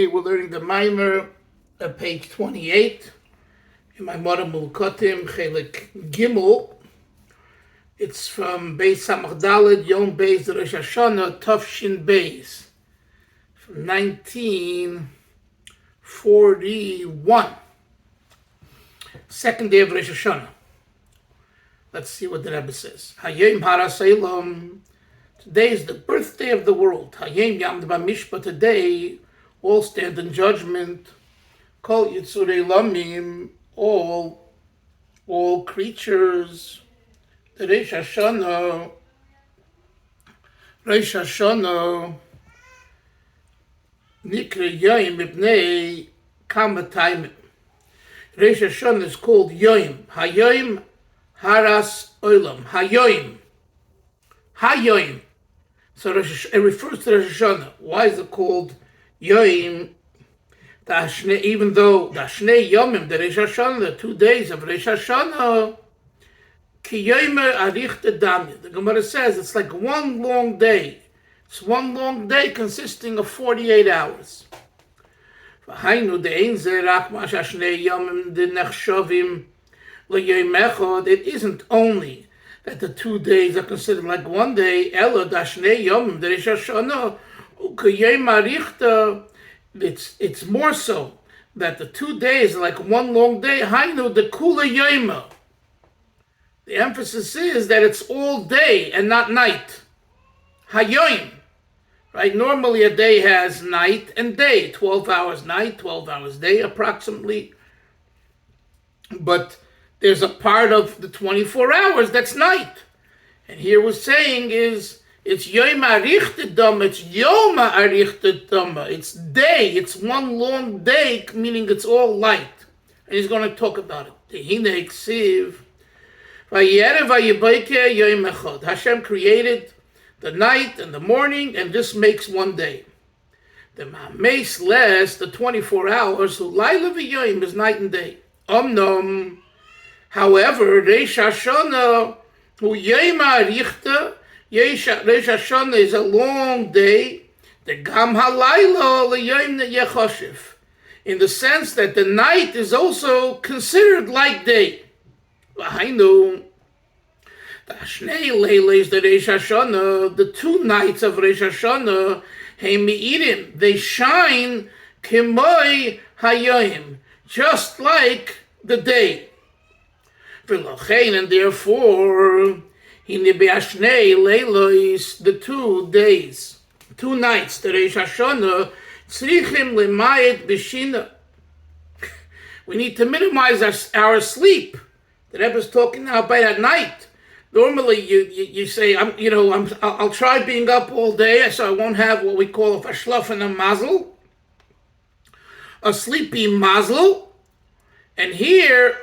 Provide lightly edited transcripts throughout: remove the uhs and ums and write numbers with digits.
We're learning the Maamar, page 28, in Maamar Mulkotim, Chelik Gimel. It's from Beis Samach Daled, Yom Beis Rosh Hashanah, Tafshin Beis, from 1941. Second day of Rosh Hashanah. Let's see what the Rebbe says. Hayom Haraseilam. Today is the birthday of the world. Hayom Yamd B'Mishpat. Today, all stand in judgment. Kol Yitzurei Lamim, all creatures. The Rosh Hashanah, Nikra Yom Ibnei Kama Taimim. Rosh Hashanah is called Yom. Hayom Haras Olam. Hayom. So it refers to Rosh Hashanah. Why is it called Yom? Even though the Shnei Yomim, the Rosh Hashanah, the 2 days of Rosh Hashanah, Ki Yomer Arich Damya. The Gemara says it's like one long day. It's one long day consisting of 48 hours. It isn't only that the 2 days are considered like one day. It's more so that the 2 days are like one long day. The emphasis is that it's all day and not night. Hayoim. Right? Normally a day has night and day. 12 hours night, 12 hours day approximately. But there's a part of the 24 hours that's night. And here we're saying is it's Yom Arichte Dama, it's Yom Arichte Dama. It's day, it's one long day, meaning it's all light. And he's going to talk about it. Hashem created the night and the morning, and this makes one day. The Mames less the 24 hours, who Laila v'Yom is night and day. However, Rosh Hashanah, who Yom Arichte, Rosh Hashanah is a long day. The Gam Halayla l'Yom Yechoshev, in the sense that the night is also considered like day. V'hainu, the Shnei Leiles, the Rosh Hashanah, the 2 nights of Rosh Hashanah, Heimi'irim, they shine Kemoi Hayom, just like the day. And therefore, the 2 days, 2 nights, the Rosh Hashanah, tzrichim lemayet b'shina. We need to minimize our sleep. The Rebbe is talking now about at night. Normally, you say, I'll try being up all day, so I won't have what we call a fashlaf and a mazel, a sleepy mazel. And here,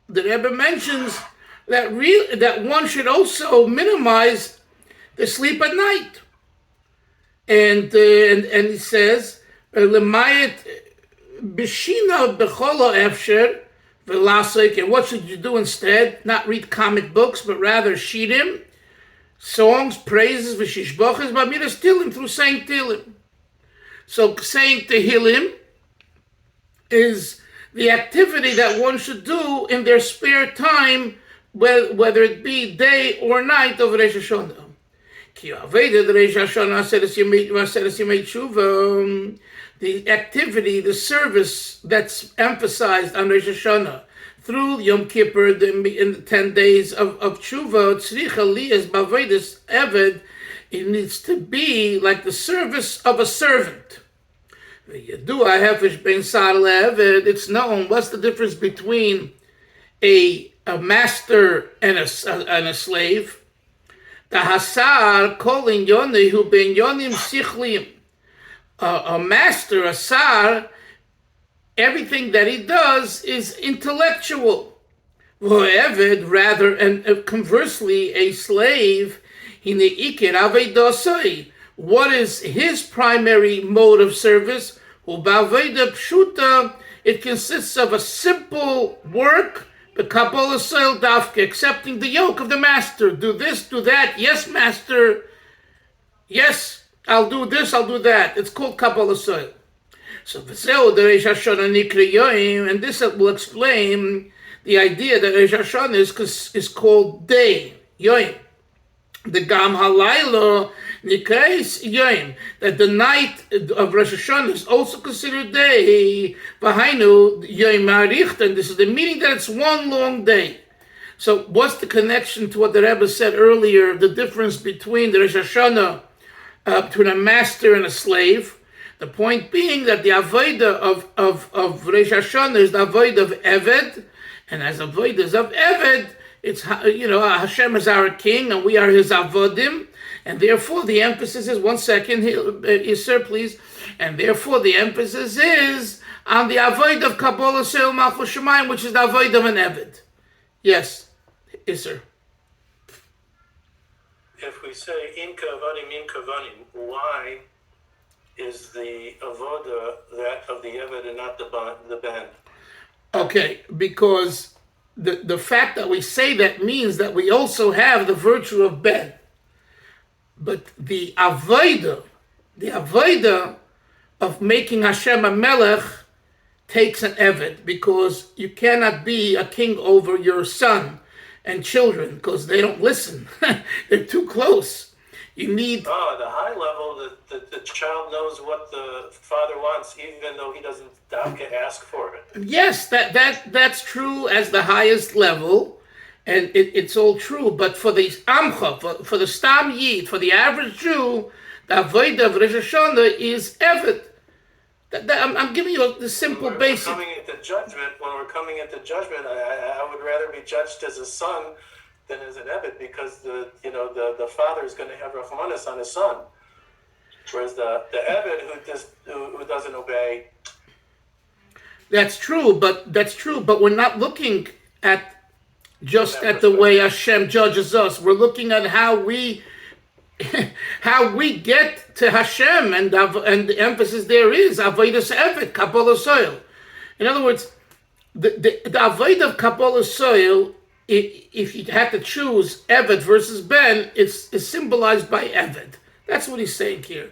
the Rebbe mentions that one should also minimize the sleep at night. And he says, "Lemayet b'shina b'cholo efsher v'lasik." And what should you do instead? Not read comic books, but rather shirim, songs, praises, v'shishboches, b'amiras tilim, through saying tilim. So saying tehillim is the activity that one should do in their spare time, whether it be day or night of Rosh Hashanah. The activity, the service that's emphasized on Rosh Hashanah through Yom Kippur in the 10 days of Tshuva, it needs to be like the service of a servant. It's known what's the difference between a master and a slave. The hasar calling yonehu ben yonim sichlim. A master, a sar, everything that he does is intellectual. Rather, and conversely, a slave, what is his primary mode of service? It consists of a simple work, accepting the yoke of the master. Do this, do that. Yes, master. Yes, I'll do this, I'll do that. It's called Kabbalah Soil. So v'zeu the Rosh Hashanah nikra yoim, and this will explain the idea that Rosh Hashanah is called day, yoim. The Gam Halaylo Nikais Yoim, that the night of Rosh Hashanah is also considered day. Vahainu Yoim Maricht, and this is the meaning that it's one long day. So, what's the connection to what the Rebbe said earlier? The difference between the Rosh Hashanah, between a master and a slave. The point being that the avodah of Rosh Hashanah is the avodah of Eved, and as avodas of Eved, it's, Hashem is our king and we are his avodim, and therefore the emphasis is, one second, sir, please, and therefore the emphasis is on the avoid of Kabbalah Seil Malchus Shemayim, which is the avoid of an Eved. Yes, sir. If we say in kavanim, why is the avoda that of the Eved and not the ben? Okay, because the fact that we say that means that we also have the virtue of ben. But the avodah of making Hashem a melech takes an eved, because you cannot be a king over your son and children because they don't listen. They're too close. You need... the high level, the child knows what the father wants, even though he doesn't ask for it. Yes, that's true as the highest level, and it's all true. But for the Amcha, for the Stam Yid, for the average Jew, the Avodah of Rosh Hashanah is Eved. I'm giving you the simple basic. When we're coming into judgment, I would rather be judged as a son than as an Eved, because the father is going to have Rahmanas on his son, whereas the Eved who doesn't obey. That's true, but we're not looking at just at the way Hashem judges us. We're looking at how we get to Hashem, and the emphasis there is Avodas Eved, Kabbalah Soil. In other words, the Avodah of Kabbalah Soil, if you had to choose Eved versus Ben, it's symbolized by Eved. That's what he's saying here.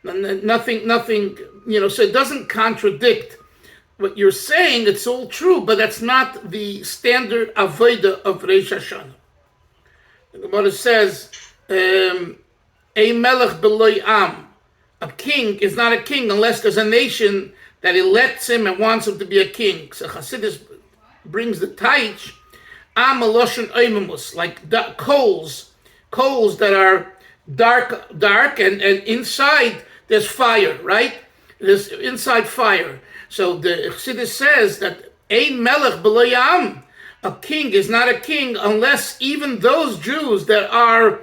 Nothing, so it doesn't contradict what you're saying. It's all true, but that's not the standard avodah of Rosh Hashanah. The Gemara says, "A melech beloy am." A king is not a king unless there's a nation that elects him and wants him to be a king. So Chassidus brings the taich, am aloshen oimemus, like coals that are dark, and inside there's fire, right? There's inside fire. So the Chassidus says that ein melech beloy am, a king is not a king unless even those Jews that are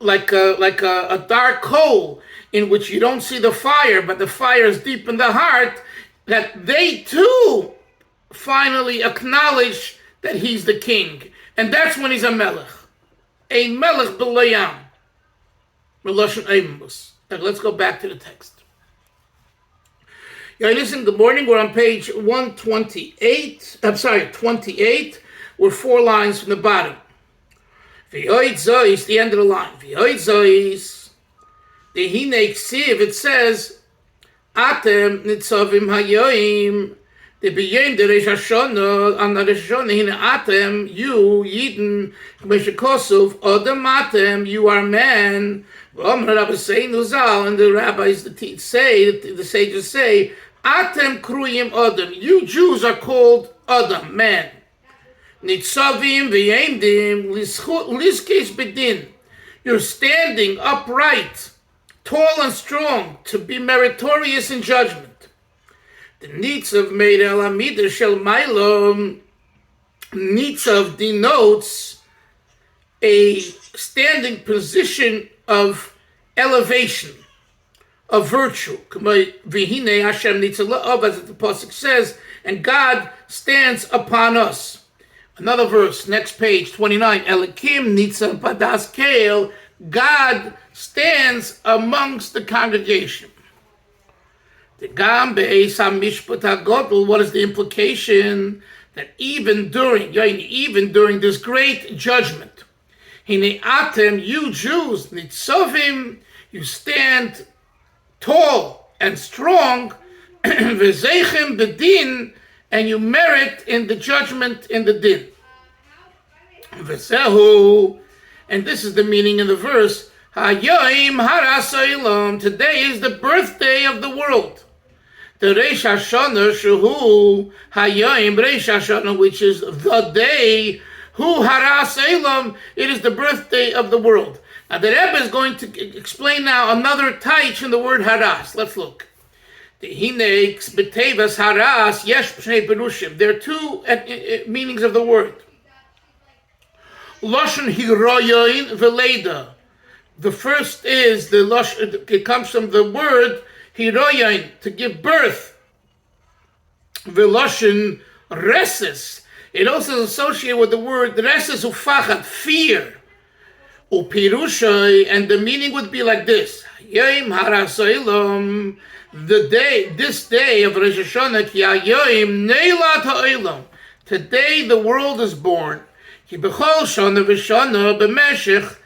like a dark coal in which you don't see the fire, but the fire is deep in the heart, that they too finally acknowledge that he's the king. And that's when he's a melech. Ein melech beloy am. Let's go back to the text. Listen, good morning. We're on page 128. 28. We're 4 lines from the bottom. V'yoid zois, the end of the line. V'yoid zois, the hinei ksiv, it says, Atem nitzavim hayoim, the b'yem de Rosh Hashanah, on the Rosh Hashanah, hine Atem, you, Yidden, Meshekosov, Odem Atem, you are men. V'omer Rabbi Sein Uzal, and the rabbis, the sages say, Atem kruyim Odem, you Jews are called Odem, men. Nitzavim v'yemdim liskes bedin. You're standing upright, tall and strong, to be meritorious in judgment. The nitzav made el amida shel mailom. Nitzav denotes a standing position of elevation, of virtue. V'hinei Hashem nitzalav, as the pasuk says, and God stands upon us. Another verse, next page, 29. Elikim nitzav padas keil. God stands amongst the congregation. The gam be'eis hamishpat hagodol. What is the implication? That even during this great judgment, hine atem, you Jews, nitzavim, you stand tall and strong, V'zeichem bedin, and you merit in the judgment in the din. V'zehu, and this is the meaning in the verse, Hayom haras olam, today is the birthday of the world. The Reish Hashanah, Shehu Hayom Reish Hashanah, which is the day, Hu Haras Elam, it is the birthday of the world. Now the Rebbe is going to explain now another taich in the word Haras. Let's look. There are two meanings of the word. Lashon Hiroyin Veleda. The first is the Lashon, it comes from the word Hiroyin, to give birth. Veloshin reses. It also is associated with the word reses ufachat, fear. Upirushay, and the meaning would be like this: Yom harasoilom, the day, this day of Rosh Hashanah, ki hayoim neilat ha'olam. Today the world is born. Ki b'chol shana v'shana b'meshech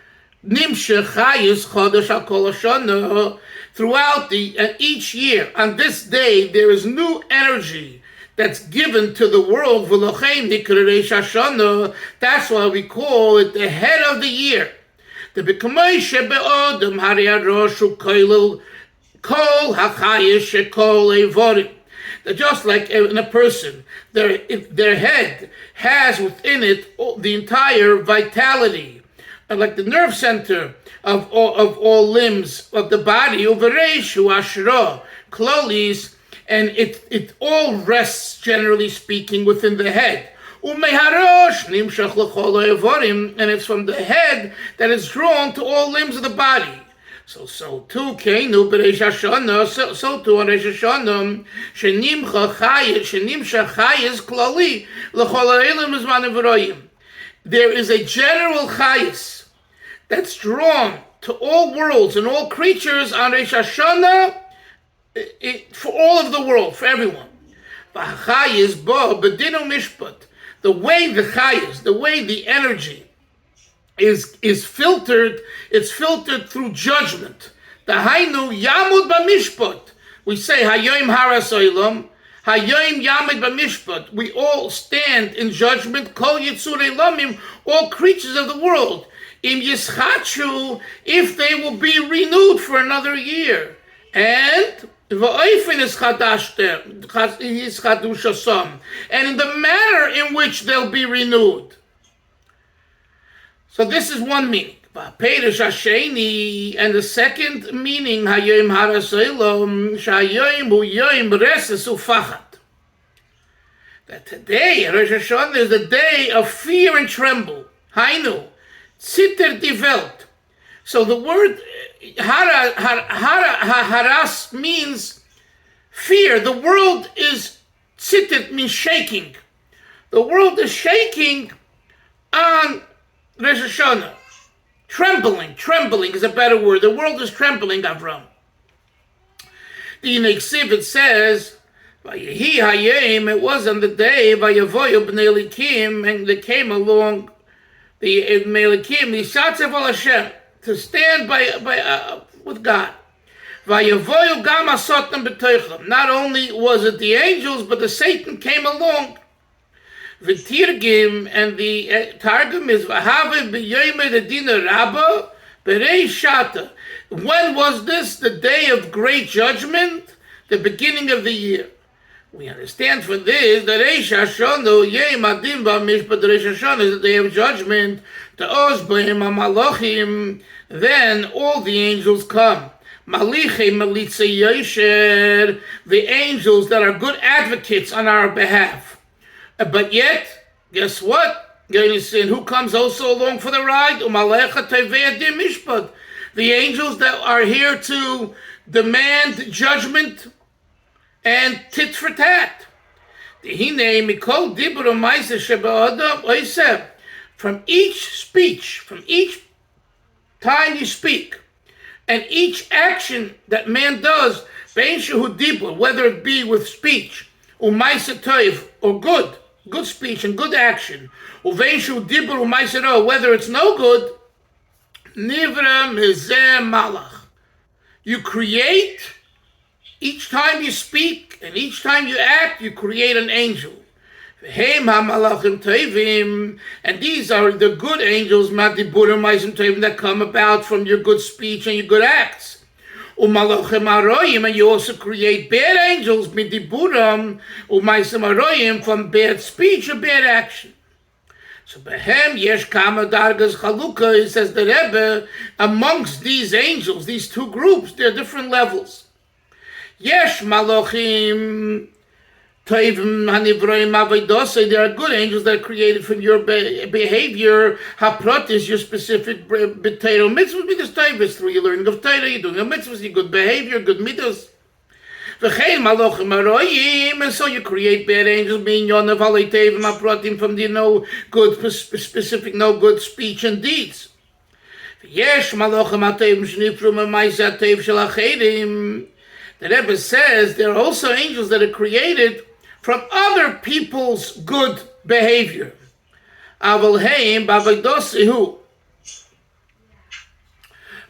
nimshech chayis chodesh al kol hashana. Throughout each year, on this day, there is new energy that's given to the world. That's why we call it the head of the year. Just like in a person, their head has within it the entire vitality, like the nerve center of all limbs of the body, uvereshu ashra, klolis, and it all rests, generally speaking, within the head. Umeharosh nimshach l'chol ha'evarim, and it's from the head that is drawn to all limbs of the body. So too, keinu b'reish Hashanah, so too on Reish Hashanah, shenimcha chayis klali l'chol ha'elim zman v'royim. There is a general chayis that's drawn to all worlds and all creatures on Reish Hashanah, for all of the world, for everyone. The way the chayis, the way the energy is filtered, it's filtered through judgment. The hainu yamud b'mishpat. We say hayom haras olam, hayom yamud b'mishpat. We all stand in judgment. Kol yitzurei lamim, all creatures of the world. Im yischachu, if they will be renewed for another year, and v'oifen yischadu shasam, and in the manner in which they'll be renewed. So this is one meaning. V'peirush hasheni, and the second meaning, hayom haras olam, shayom hu yom reses ufachat. That today, Rosh Hashanah, is the day of fear and tremble. Hainu. Sitter die Welt. So the word haras means fear. The world is sitter, means shaking. The world is shaking on Rosh Hashanah. Trembling is a better word. The world is trembling, Avram. The exhibit says, Vayehi hayem, it was on the day, Vayavoyu b'nei Elikim, and they came along the Melikim, the Satzev al Hashem, to stand by with God. Vayavoyu gam asotnem b'toichem. Not only was it the angels, but the Satan came along. V'tirgim, and the Targum is v'have b'yoyme dedina rabba b'rei shata. When was this? The day of great judgment, the beginning of the year. We understand from this that Reish Hashanah, Yom Adim B'Mishpat, Reish Hashanah is the day of judgment. To Oz B'hem HaMalachim, then all the angels come. Malichei Malitzei Yosher, the angels that are good advocates on our behalf. But yet, guess what? Who comes also along for the ride? Umalecha Tevei Adim Mishpat, the angels that are here to demand judgment and tit for tat. From each speech, from each time you speak, and each action that man does, whether it be with speech, or good speech and good action, whether it's no good, you create Each time you speak and each time you act, you create an angel. And these are the good angels that come about from your good speech and your good acts. And you also create bad angels from bad speech or bad action. So Behem Yesh Kama Dargas Chaluka, it says the Rebbe, amongst these angels, these two groups, there are different levels. Yesh Malachim Toivim Hanivroim Avaidose, there are good angels that are created from your behavior. Haprot is your specific B'Teiro mitzvahs, because Toivus, through your learning of Torah, you're doing a mitzvahs, your good behavior, good mitzvahs. And so you create bad angels, being yonav haleitevim aprotim from the no good specific, no good speech and deeds. Yes, malachim atevim shnifru ma'ma'aseh atev shel acherim. The Rebbe says there are also angels that are created from other people's good behavior. Aval heim b'avodosehu.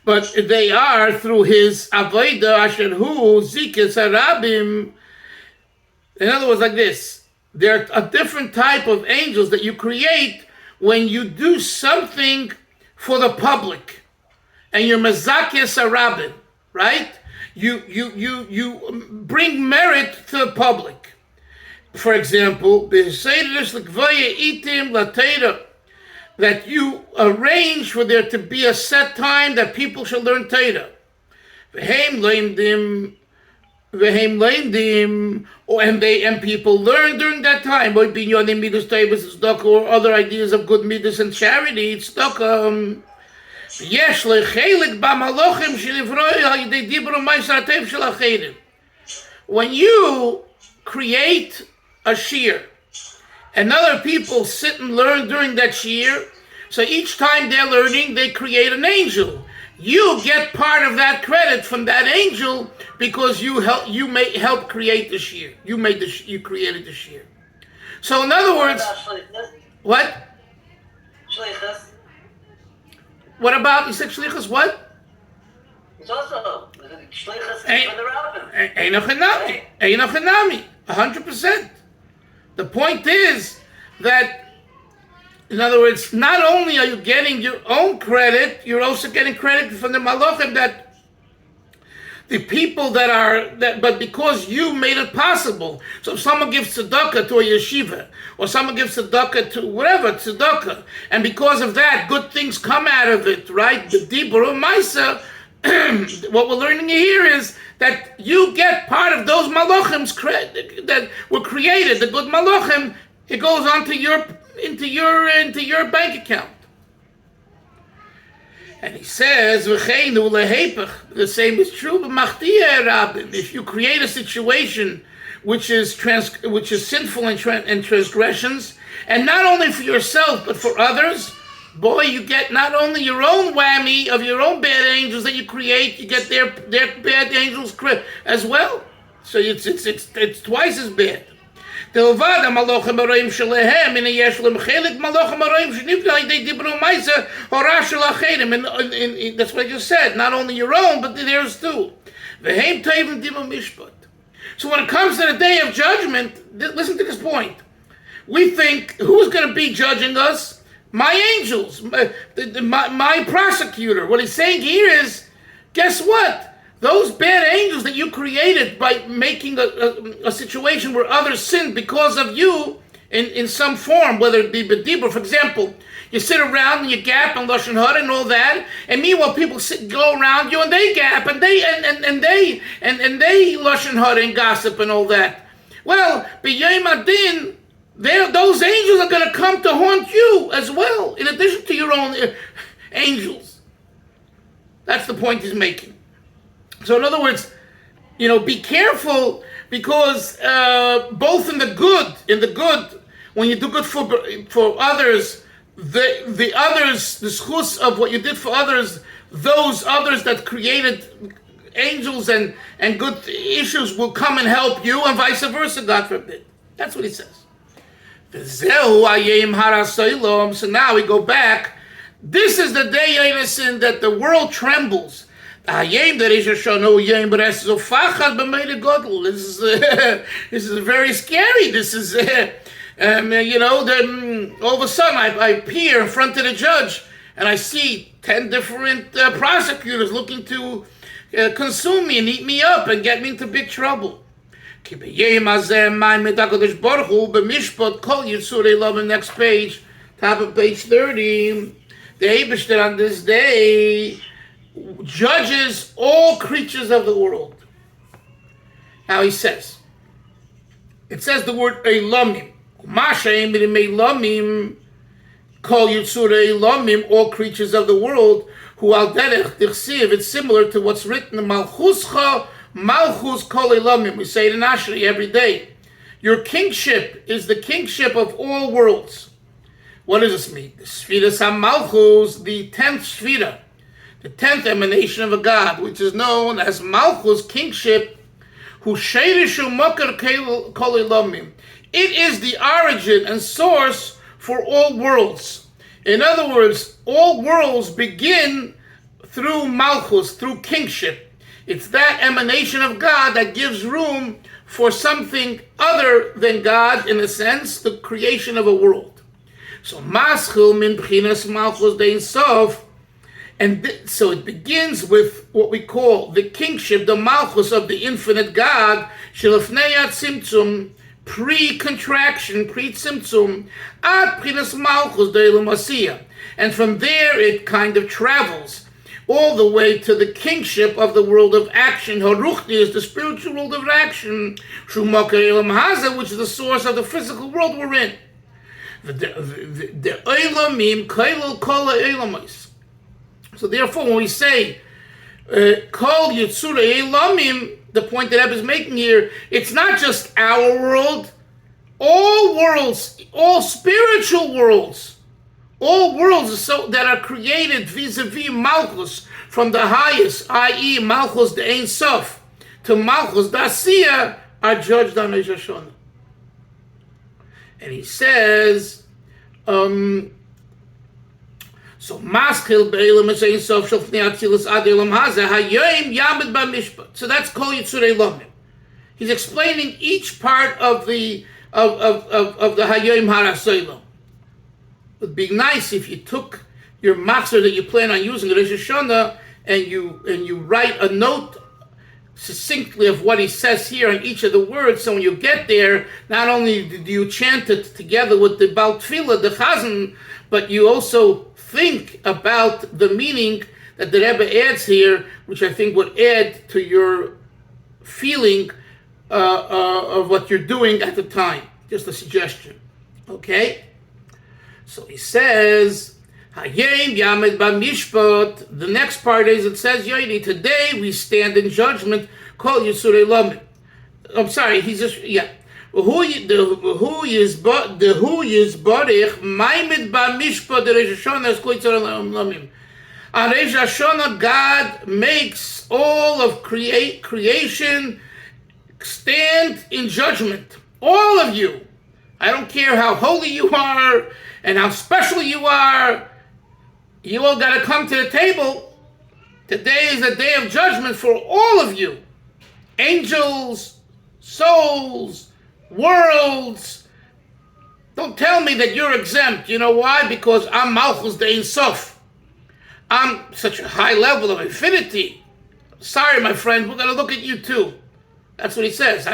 But they are through his avodah asher hu zikis harabim. In other words, like this: there are a different type of angels that you create when you do something for the public, and you're mezakis harabim, right? You bring merit to the public. For example, that you arrange for there to be a set time that people shall learn Torah. And people learn during that time. Or other ideas of good midas and charity. When you create a shir, and other people sit and learn during that shir, so each time they're learning, they create an angel. You get part of that credit from that angel because you help create the shir. You created the shir. So in other words, what? What about, you said shlichus, what? It's also shlichus for the rabbin. Eino chenami, 100%. The point is that, in other words, not only are you getting your own credit, you're also getting credit from the malachim, that the people but because you made it possible. So if someone gives tzedakah to a yeshiva, or someone gives tzedakah to whatever, tzedakah, and because of that, good things come out of it, right? The dibur ma'isa, what we're learning here is that you get part of those malachim's credit that were created. The good malachim, it goes onto into your bank account. And he says, the same is true. If you create a situation which is sinful and transgressions, and not only for yourself but for others, boy, you get not only your own whammy of your own bad angels that you create, you get their bad angels as well. So it's twice as bad. That's what I just said. Not only your own, but theirs too. So when it comes to the day of judgment, listen to this point. We think, who's going to be judging us? My angels, my prosecutor. What he's saying here is, guess what? Those bad angels that you created by making a situation where others sinned because of you in some form, whether it be bedibur, for example, you sit around and you gap and lashon hara and all that, and meanwhile people go around you and they gap and they lashon hara and gossip and all that. Well, b'yom adin, those angels are going to come to haunt you as well, in addition to your own angels. That's the point he's making. So in other words, be careful, because both in the good, when you do good for others, the others, the schus of what you did for others, those others that created angels and good issues will come and help you, and vice versa, God forbid. That's what he says. So now we go back. This is the day, Yonason, that the world trembles. Hayom that is Shono Yom Beres so Fachad b'Meile Godel. This is very scary. This is all of a sudden I appear in front of the judge and I see 10 different prosecutors looking to consume me and eat me up and get me into big trouble. Next page, top of page 30. The Eibishter on this day judges all creatures of the world. Now he says, it says the word Eilamim. Kol Yitzurei Eilamim, all creatures of the world, who al derech dichsiv, it's similar to what's written in Malchuscha, Malchus Kol Eilamim. We say it in Ashri every day. Your kingship is the kingship of all worlds. What does this mean? The Sfiras HaMalchus, the 10th Sfira, the 10th emanation of a God, which is known as Malchus, kingship, who Sheirishu Mokar Kol Eilamim. It is the origin and source for all worlds. In other words, all worlds begin through Malchus, through kingship. It's that emanation of God that gives room for something other than God, in a sense, the creation of a world. So Maschil min b'chinas Malchus dein sof, and so it begins with what we call the kingship, the Malchus of the infinite God, shelefnei tzimtzum, pre-contraction, pre-tzimtzum, ad b'chinas Malchus deilum asiyah, and from there it kind of travels all the way to the kingship of the world of action. Haruchni is the spiritual world of action, shumakar elam haza, which is the source of the physical world we're in. The eilamim kailul kol eilamais. So therefore, when we say kol yitzurei eilamim, the point that Ebb is making here, it's not just our world, all worlds, all spiritual worlds, all worlds that are created vis-a-vis Malchus, from the highest, i.e. Malchus the Ein Sof, to Malchus the Asiyah, are judged on Rosh Hashanah. And he says, so Maskil be'elam Ein Sof shofnei atzilas ad elam hazeh hayom yamid b'mishpat. So that's Kol Yitzurei Eilamim. He's explaining each part of the Hayom Harasoilom. It would be nice if you took your machzor that you plan on using at Rosh Hashanah and you write a note succinctly of what he says here on each of the words. So when you get there, not only do you chant it together with the Baal Tefillah, the Chazan, but you also think about the meaning that the Rebbe adds here, which I think would add to your feeling of what you're doing at the time. Just a suggestion. Okay? So he says, Hayom Yamed B'Mishpat. The next part is, it says, Yoini, today we stand in judgment, Kol Yitzurei Eilamim. I'm sorry, he's just, yeah. Who is Barich, Maimed B'Mishpat, the Rosh Hashanah is Kol Yitzurei Eilamim. On Rosh Hashanah, God makes all of creation stand in judgment. All of you. I don't care how holy you are and how special you are. You all got to come to the table. Today is a day of judgment for all of you. Angels, souls, worlds. Don't tell me that you're exempt. You know why? Because I'm Malchus the Ein Sof. I'm such a high level of infinity. Sorry, my friend, we're going to look at you too. That's what he says.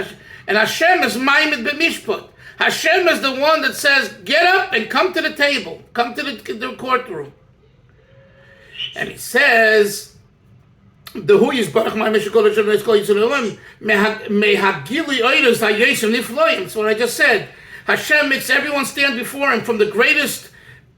And Hashem is Maimed B'Mishpat. Hashem is the one that says, get up and come to the table. Come to the courtroom. And he says, the Hu Yisbarach Ma'ameshikol Hashem Neskol Yisraelim Mehagili Oiros HaYeshem Nifloim. That's what I just said. Hashem makes everyone stand before him, from the greatest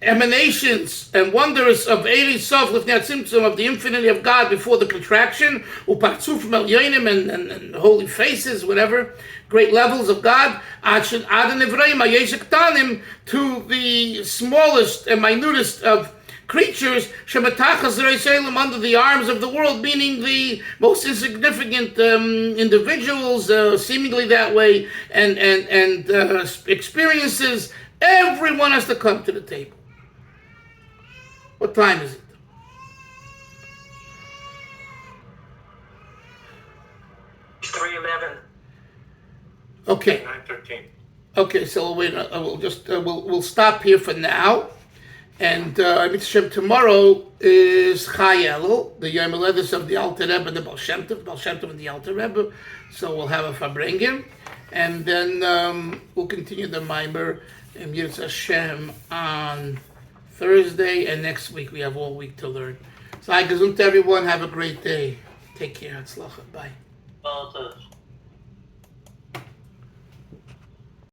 emanations and wonders of Eili Sof Lifnei Tzimtzum, of the infinity of God before the contraction, Upatzuf Melyonim, and holy faces, whatever, great levels of God, to the smallest and minutest of creatures, under the arms of the world, meaning the most insignificant individuals, seemingly that way, and experiences. Everyone has to come to the table. What time is it? Okay. 9:13. Okay, so wait. We'll just we'll stop here for now, and tomorrow is Chayel, the Yom Haledes of the Alter Rebbe, the Baal Shem Tov and the Alter Rebbe. So we'll have a Farbrengen, and then we'll continue the Maamar and Yirtzeh Hashem on Thursday, and next week we have all week to learn. So, gesund to everyone. Have a great day. Take care. Hatzlacha. Bye. Also,